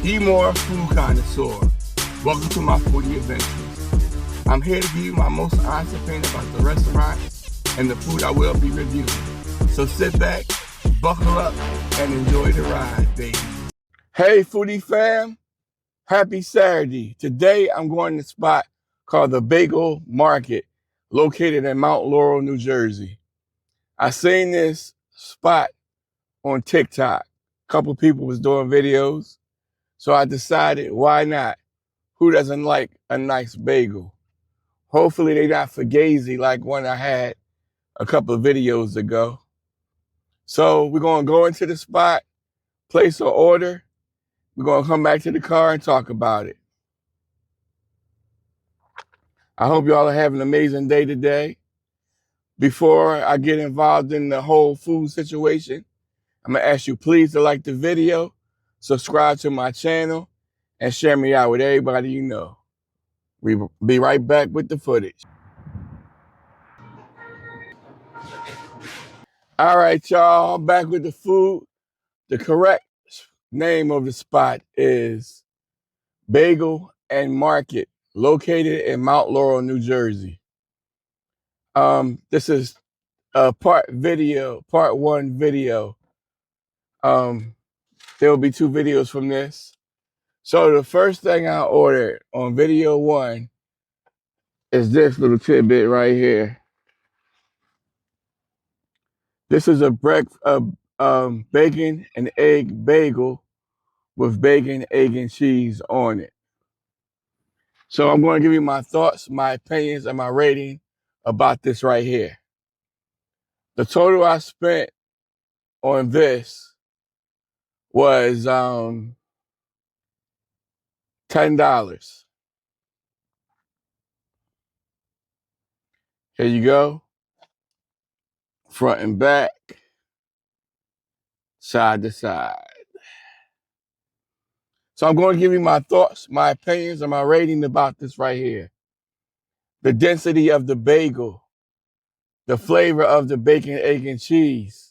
EMOORE food connoisseur. Welcome to my foodie adventures. I'm here to give you my most honest opinion about the restaurant and the food I will be reviewing. So sit back, buckle up, and enjoy the ride, baby. Hey foodie fam, happy Saturday. Today I'm going to a spot called the Bagel Market, located in Mount Laurel, New Jersey. I seen this spot on TikTok. A couple people was doing videos. So I decided, why not? Who doesn't like a nice bagel? Hopefully they're not fugazi like one I had a couple of videos ago. So we're going to go into the spot, place an order. We're going to come back to the car and talk about it. I hope y'all are having an amazing day today. Before I get involved in the whole food situation, I'm going to ask you please to like the video, subscribe to my channel, and share me out with everybody you know. We'll be right back with the footage. All right, y'all, back with the food. The correct name of the spot is Bagel and Market, located in Mount Laurel, New Jersey. This is a part one video. There will be two videos from this. So the first thing I ordered on video one is this little tidbit right here. This is a bacon and egg bagel with bacon, egg, and cheese on it. So I'm going to give you my thoughts, my opinions, and my rating about this right here. The total I spent on this was $10. Here you go. Front and back, side to side. So I'm going to give you my thoughts, my opinions, and my rating about this right here. The density of the bagel, the flavor of the bacon, egg, and cheese.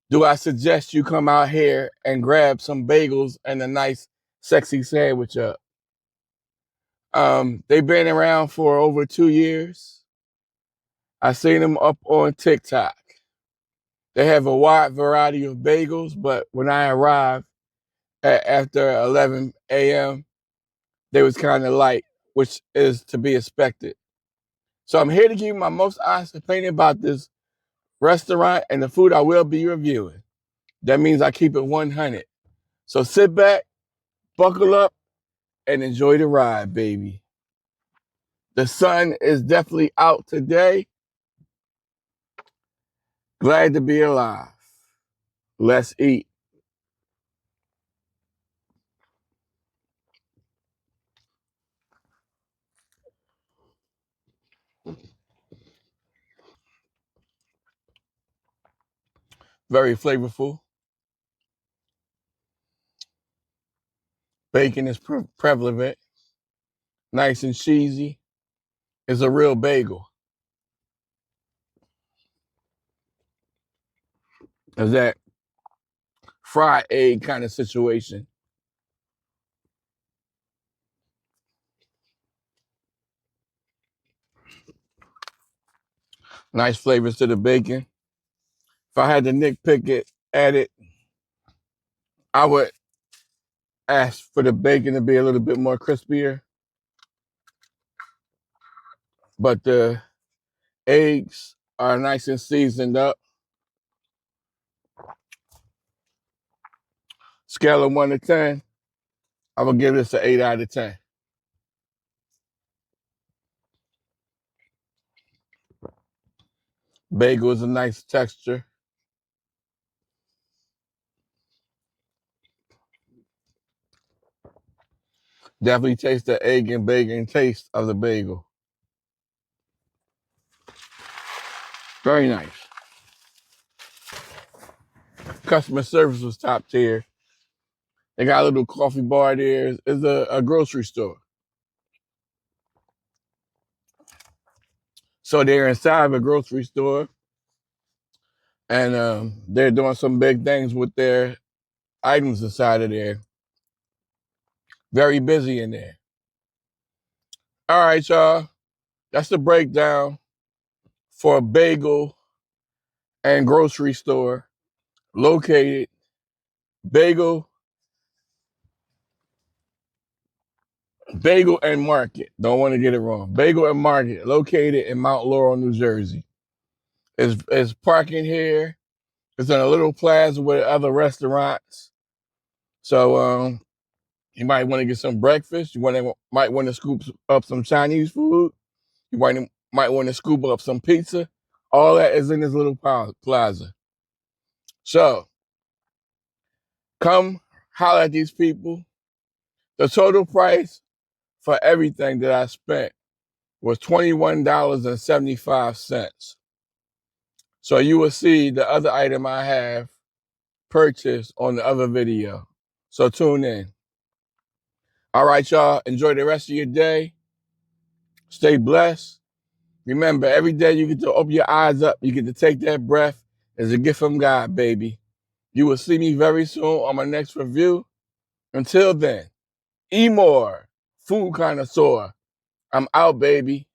Do I suggest you come out here and grab some bagels and a nice, sexy sandwich up? They've been around for over 2 years. I seen them up on TikTok. They have a wide variety of bagels, but when I arrived after 11 a.m., they was kind of light, which is to be expected. So I'm here to give you my most honest opinion about this restaurant and the food I will be reviewing. That means I keep it 100. So sit back, buckle up, and enjoy the ride, baby. The sun is definitely out today. Glad to be alive. Let's eat. Very flavorful. Bacon is prevalent. Nice and cheesy. It's a real bagel. It's that fried egg kind of situation. Nice flavors to the bacon. If I had to nitpick it, at it, I would ask for the bacon to be a little bit more crispier. But the eggs are nice and seasoned up. Scale of 1 to 10, I would give this an 8 out of 10. Bagel is a nice texture. Definitely taste the egg and bacon taste of the bagel. Very nice. Customer service was top tier. They got a little coffee bar there. It's a grocery store. So they're inside of a grocery store, and they're doing some big things with their items inside of there. Very busy in there. All right, y'all. That's the breakdown for a bagel and grocery store located Bagel and Market. Don't want to get it wrong. Bagel and Market located in Mount Laurel, New Jersey. It's parking here. It's in a little plaza with other restaurants. So you might want to get some breakfast. Might want to scoop up some Chinese food. You might want to scoop up some pizza. All that is in this little plaza. So come holler at these people. The total price for everything that I spent was $21.75. So you will see the other item I have purchased on the other video. So tune in. All right, y'all. Enjoy the rest of your day. Stay blessed. Remember, every day you get to open your eyes up. You get to take that breath as a gift from God, baby. You will see me very soon on my next review. Until then, EMOORE, food connoisseur. I'm out, baby.